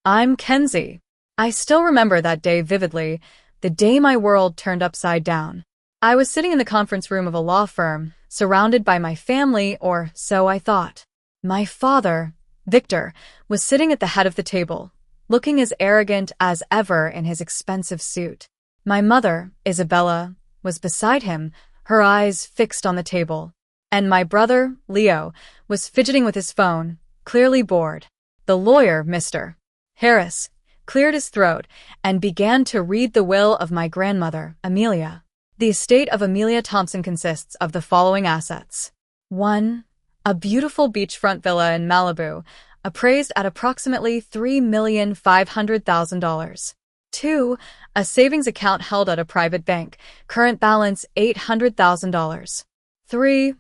I'm Kenzie. I still remember that day vividly, the day my world turned upside down. I was sitting in the conference room of a law firm, surrounded by my family, or so I thought. My father, Victor, was sitting at the head of the table, looking as arrogant as ever in his expensive suit. My mother, Isabella, was beside him, her eyes fixed on the table. And my brother, Leo, was fidgeting with his phone, clearly bored. The lawyer, Mr. Harris, cleared his throat and began to read the will of my grandmother, Amelia. The estate of Amelia Thompson consists of the following assets. 1. A beautiful beachfront villa in Malibu, appraised at approximately $3,500,000. 2. A savings account held at a private bank, current balance $800,000. 3.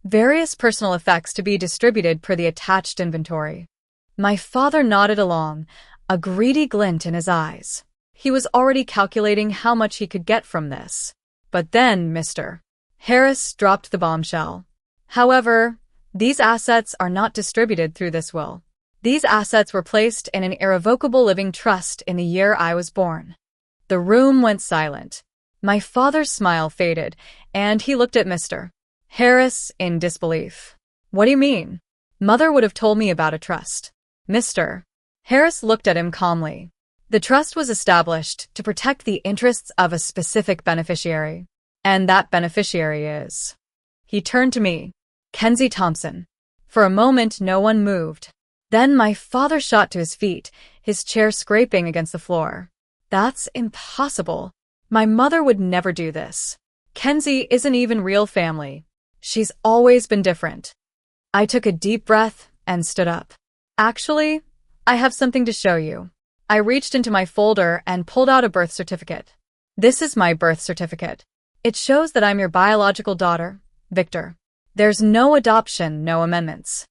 Various personal effects to be distributed per the attached inventory. My father nodded along, a greedy glint in his eyes. He was already calculating how much he could get from this. But then Mr. Harris dropped the bombshell. However, these assets are not distributed through this will. These assets were placed in an irrevocable living trust in the year I was born. The room went silent. My father's smile faded, and he looked at Mr. Harris in disbelief. What do you mean? Mother would have told me about a trust. Mr. Harris looked at him calmly. The trust was established to protect the interests of a specific beneficiary. And that beneficiary is... He turned to me. Kenzie Thompson. For a moment, no one moved. Then my father shot to his feet, his chair scraping against the floor. That's impossible. My mother would never do this. Kenzie isn't even real family. She's always been different. I took a deep breath and stood up. Actually, I have something to show you. I reached into my folder and pulled out a birth certificate. This is my birth certificate. It shows that I'm your biological daughter, Victor. There's no adoption, no amendments.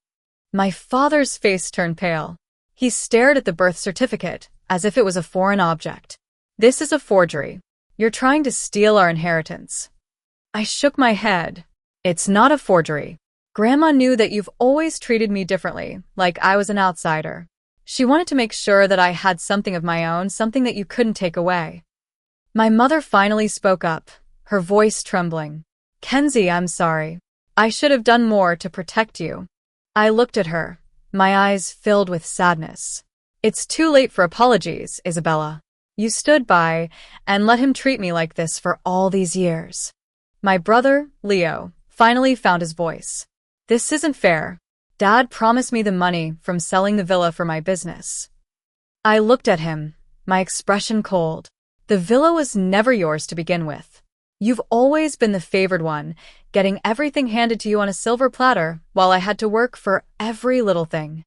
My father's face turned pale. He stared at the birth certificate as if it was a foreign object. This is a forgery. You're trying to steal our inheritance. I shook my head. It's not a forgery. Grandma knew that you've always treated me differently, like I was an outsider. She wanted to make sure that I had something of my own, something that you couldn't take away. My mother finally spoke up, her voice trembling. Kenzie, I'm sorry. I should have done more to protect you. I looked at her, my eyes filled with sadness. It's too late for apologies, Isabella. You stood by and let him treat me like this for all these years. My brother, Leo, finally found his voice. This isn't fair. Dad promised me the money from selling the villa for my business. I looked at him, my expression cold. The villa was never yours to begin with. You've always been the favored one, getting everything handed to you on a silver platter while I had to work for every little thing.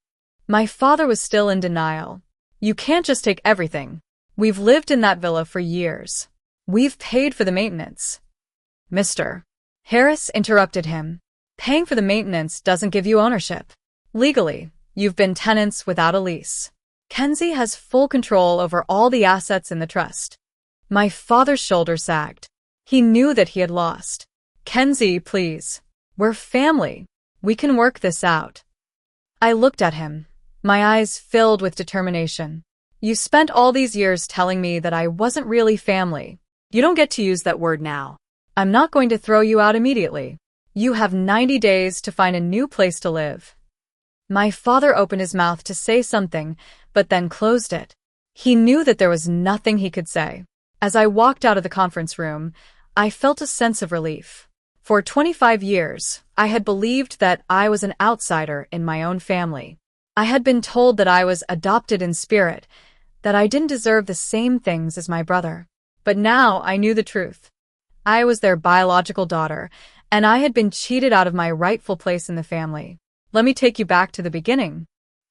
My father was still in denial. You can't just take everything. We've lived in that villa for years. We've paid for the maintenance. Mr. Harris interrupted him. Paying for the maintenance doesn't give you ownership. Legally, you've been tenants without a lease. Kenzie has full control over all the assets in the trust. My father's shoulders sagged. He knew that he had lost. Kenzie, please. We're family. We can work this out. I looked at him, my eyes filled with determination. You spent all these years telling me that I wasn't really family. You don't get to use that word now. I'm not going to throw you out immediately. You have 90 days to find a new place to live. My father opened his mouth to say something, but then closed it. He knew that there was nothing he could say. As I walked out of the conference room, I felt a sense of relief. For 25 years, I had believed that I was an outsider in my own family. I had been told that I was adopted in spirit, that I didn't deserve the same things as my brother. But now I knew the truth. I was their biological daughter, and I had been cheated out of my rightful place in the family. Let me take you back to the beginning.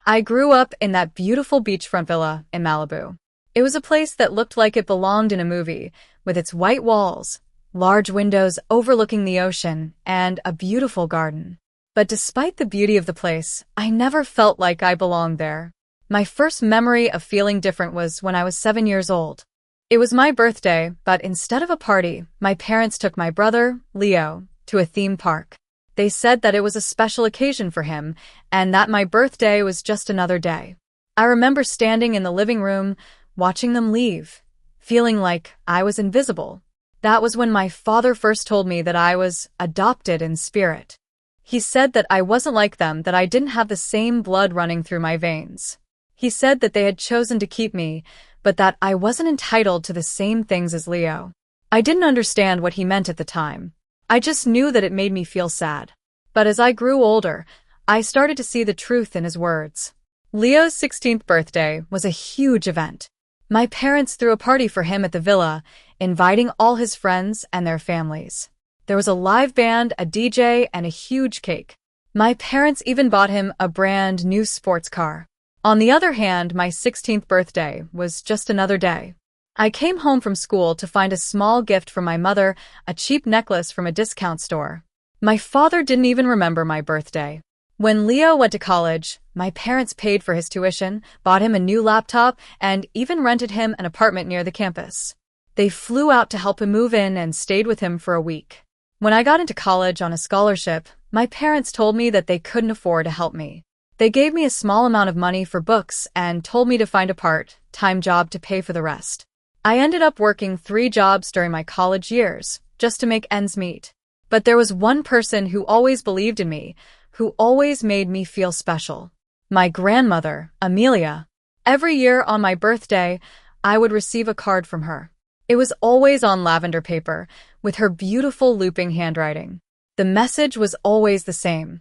I grew up in that beautiful beachfront villa in Malibu. It was a place that looked like it belonged in a movie, with its white walls, large windows overlooking the ocean, and a beautiful garden. But despite the beauty of the place, I never felt like I belonged there. My first memory of feeling different was when I was 7 years old. It was my birthday, but instead of a party, my parents took my brother, Leo, to a theme park. They said that it was a special occasion for him, and that my birthday was just another day. I remember standing in the living room, watching them leave, feeling like I was invisible. That was when my father first told me that I was adopted in spirit. He said that I wasn't like them, that I didn't have the same blood running through my veins. He said that they had chosen to keep me, but that I wasn't entitled to the same things as Leo. I didn't understand what he meant at the time. I just knew that it made me feel sad. But as I grew older, I started to see the truth in his words. Leo's 16th birthday was a huge event. My parents threw a party for him at the villa, inviting all his friends and their families. There was a live band, a DJ, and a huge cake. My parents even bought him a brand new sports car. On the other hand, my 16th birthday was just another day. I came home from school to find a small gift from my mother, a cheap necklace from a discount store. My father didn't even remember my birthday. When Leo went to college, my parents paid for his tuition, bought him a new laptop, and even rented him an apartment near the campus. They flew out to help him move in and stayed with him for a week. When I got into college on a scholarship, my parents told me that they couldn't afford to help me. They gave me a small amount of money for books and told me to find a part-time job to pay for the rest. I ended up working 3 jobs during my college years, just to make ends meet. But there was one person who always believed in me, who always made me feel special. My grandmother, Amelia. Every year on my birthday, I would receive a card from her. It was always on lavender paper, with her beautiful looping handwriting. The message was always the same.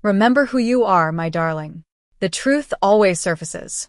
Remember who you are, my darling. The truth always surfaces.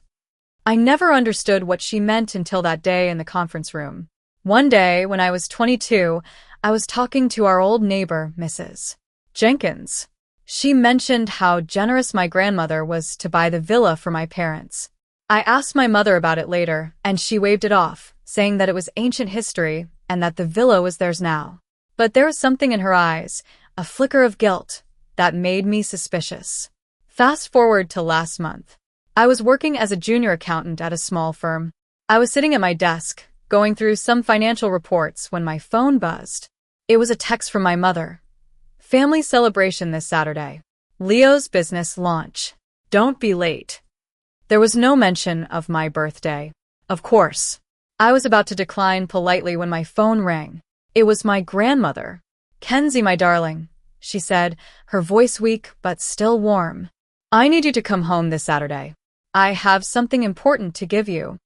I never understood what she meant until that day in the conference room. One day, when I was 22, I was talking to our old neighbor, Mrs. Jenkins. She mentioned how generous my grandmother was to buy the villa for my parents. I asked my mother about it later, and she waved it off, saying that it was ancient history and that the villa was theirs now. But there was something in her eyes, a flicker of guilt, that made me suspicious. Fast forward to last month. I was working as a junior accountant at a small firm. I was sitting at my desk, going through some financial reports when my phone buzzed. It was a text from my mother. Family celebration this Saturday. Leo's business launch. Don't be late. There was no mention of my birthday. Of course. I was about to decline politely when my phone rang. It was my grandmother. Kenzie, my darling, she said, her voice weak but still warm. I need you to come home this Saturday. I have something important to give you.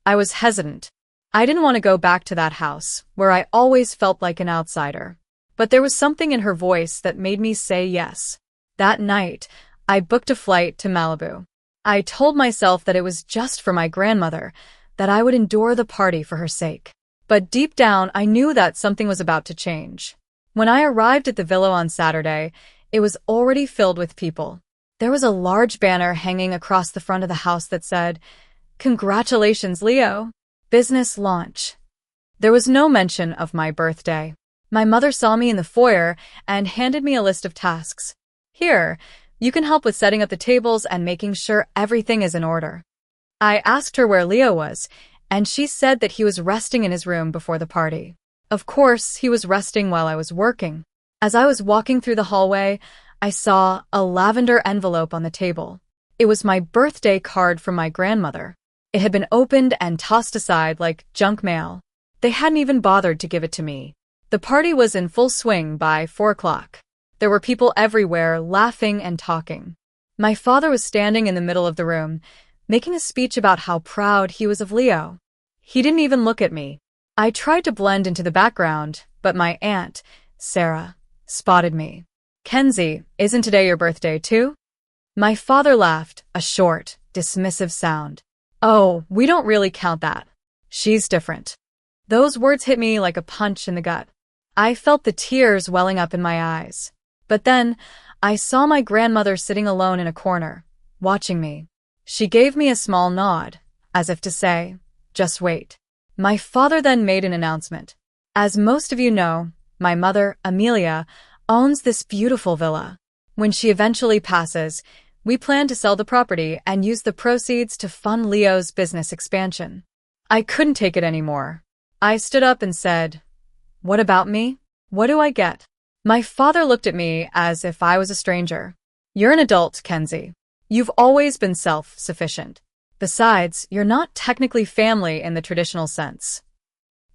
I was hesitant. I didn't want to go back to that house, where I always felt like an outsider. But there was something in her voice that made me say yes. That night, I booked a flight to Malibu. I told myself that it was just for my grandmother, that I would endure the party for her sake. But deep down, I knew that something was about to change. When I arrived at the villa on Saturday, it was already filled with people. There was a large banner hanging across the front of the house that said, "Congratulations, Leo. Business launch." There was no mention of my birthday. My mother saw me in the foyer and handed me a list of tasks. Here, you can help with setting up the tables and making sure everything is in order. I asked her where Leo was, and she said that he was resting in his room before the party. Of course, he was resting while I was working. As I was walking through the hallway, I saw a lavender envelope on the table. It was my birthday card from my grandmother. It had been opened and tossed aside like junk mail. They hadn't even bothered to give it to me. The party was in full swing by 4 o'clock. There were people everywhere, laughing and talking. My father was standing in the middle of the room, making a speech about how proud he was of Leo. He didn't even look at me. I tried to blend into the background, but my aunt, Sarah, spotted me. "Kenzie, isn't today your birthday too?" My father laughed, a short, dismissive sound. "Oh, we don't really count that. She's different." Those words hit me like a punch in the gut. I felt the tears welling up in my eyes. But then, I saw my grandmother sitting alone in a corner, watching me. She gave me a small nod, as if to say, "Just wait." My father then made an announcement. "As most of you know, my mother, Amelia, owns this beautiful villa. When she eventually passes, we plan to sell the property and use the proceeds to fund Leo's business expansion." I couldn't take it anymore. I stood up and said, "What about me? What do I get?" My father looked at me as if I was a stranger. "You're an adult, Kenzie. You've always been self-sufficient. Besides, you're not technically family in the traditional sense.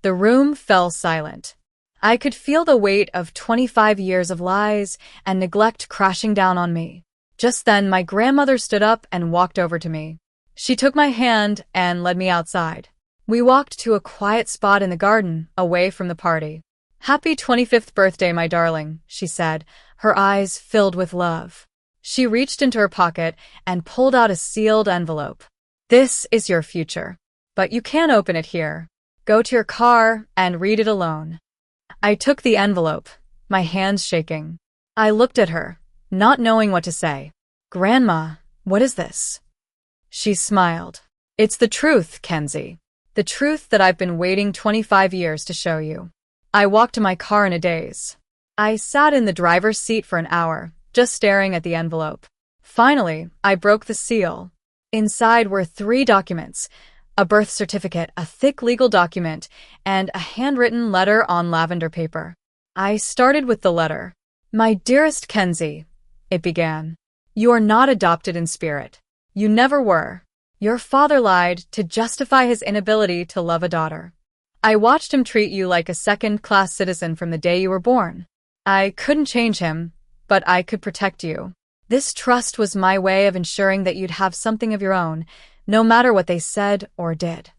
The room fell silent. I could feel the weight of 25 years of lies and neglect crashing down on me. Just then, my grandmother stood up and walked over to me. She took my hand and led me outside. We walked to a quiet spot in the garden, away from the party. "Happy 25th birthday, my darling," she said, her eyes filled with love. She reached into her pocket and pulled out a sealed envelope. "This is your future. But you can't open it here. Go to your car and read it alone." I took the envelope, my hands shaking. I looked at her, not knowing what to say. "Grandma, what is this?" She smiled. "It's the truth, Kenzie. The truth that I've been waiting 25 years to show you." I walked to my car in a daze. I sat in the driver's seat for an hour, just staring at the envelope. Finally, I broke the seal. Inside were 3 documents: a birth certificate, a thick legal document, and a handwritten letter on lavender paper. I started with the letter. "My dearest Kenzie," it began, "you are not adopted in spirit. You never were. Your father lied to justify his inability to love a daughter. I watched him treat you like a second-class citizen from the day you were born. I couldn't change him, but I could protect you. This trust was my way of ensuring that you'd have something of your own, no matter what they said or did."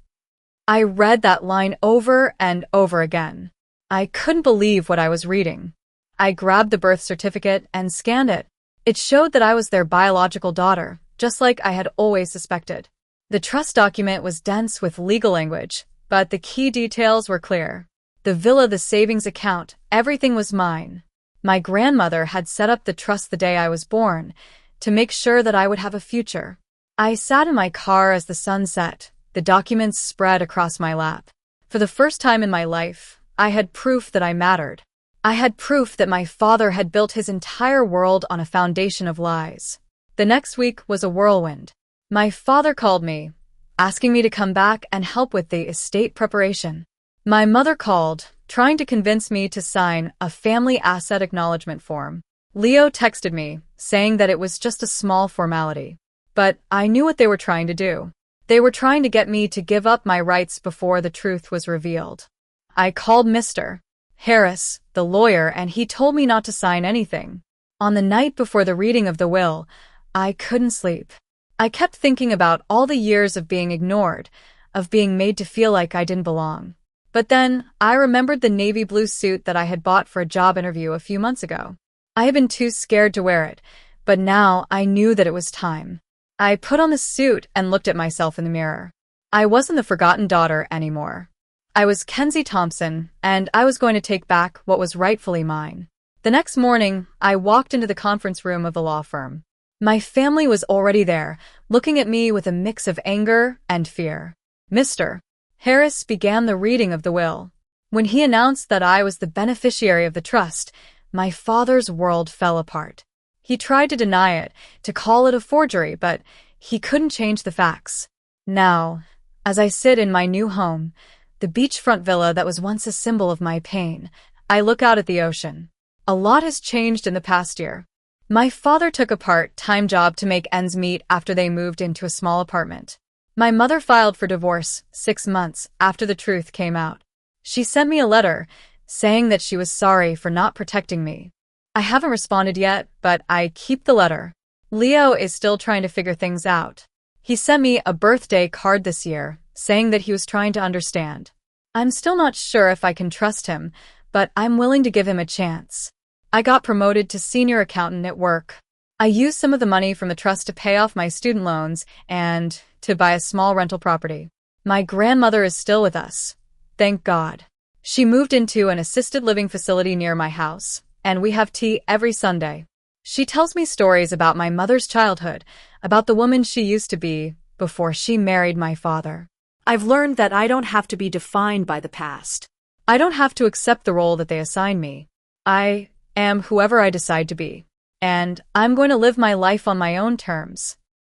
I read that line over and over again. I couldn't believe what I was reading. I grabbed the birth certificate and scanned it. It showed that I was their biological daughter, just like I had always suspected. The trust document was dense with legal language, but the key details were clear. The villa, the savings account, everything was mine. My grandmother had set up the trust the day I was born, to make sure that I would have a future. I sat in my car as the sun set, the documents spread across my lap. For the first time in my life, I had proof that I mattered. I had proof that my father had built his entire world on a foundation of lies. The next week was a whirlwind. My father called me, asking me to come back and help with the estate preparation. My mother called, trying to convince me to sign a family asset acknowledgement form. Leo texted me, saying that it was just a small formality. But I knew what they were trying to do. They were trying to get me to give up my rights before the truth was revealed. I called Mr. Harris, the lawyer, and he told me not to sign anything. On the night before the reading of the will, I couldn't sleep. I kept thinking about all the years of being ignored, of being made to feel like I didn't belong. But then, I remembered the navy blue suit that I had bought for a job interview a few months ago. I had been too scared to wear it, but now I knew that it was time. I put on the suit and looked at myself in the mirror. I wasn't the forgotten daughter anymore. I was Kenzie Thompson, and I was going to take back what was rightfully mine. The next morning, I walked into the conference room of the law firm. My family was already there, looking at me with a mix of anger and fear. Mr. Harris began the reading of the will. When he announced that I was the beneficiary of the trust, my father's world fell apart. He tried to deny it, to call it a forgery, but he couldn't change the facts. Now, as I sit in my new home, the beachfront villa that was once a symbol of my pain, I look out at the ocean. A lot has changed in the past year. My father took a part-time job to make ends meet after they moved into a small apartment. My mother filed for divorce 6 months after the truth came out. She sent me a letter saying that she was sorry for not protecting me. I haven't responded yet, but I keep the letter. Leo is still trying to figure things out. He sent me a birthday card this year, saying that he was trying to understand. I'm still not sure if I can trust him, but I'm willing to give him a chance. I got promoted to senior accountant at work. I used some of the money from the trust to pay off my student loans and to buy a small rental property. My grandmother is still with us. Thank God. She moved into an assisted living facility near my house, and we have tea every Sunday. She tells me stories about my mother's childhood, about the woman she used to be before she married my father. I've learned that I don't have to be defined by the past. I don't have to accept the role that they assign me. I am whoever I decide to be, and I'm going to live my life on my own terms.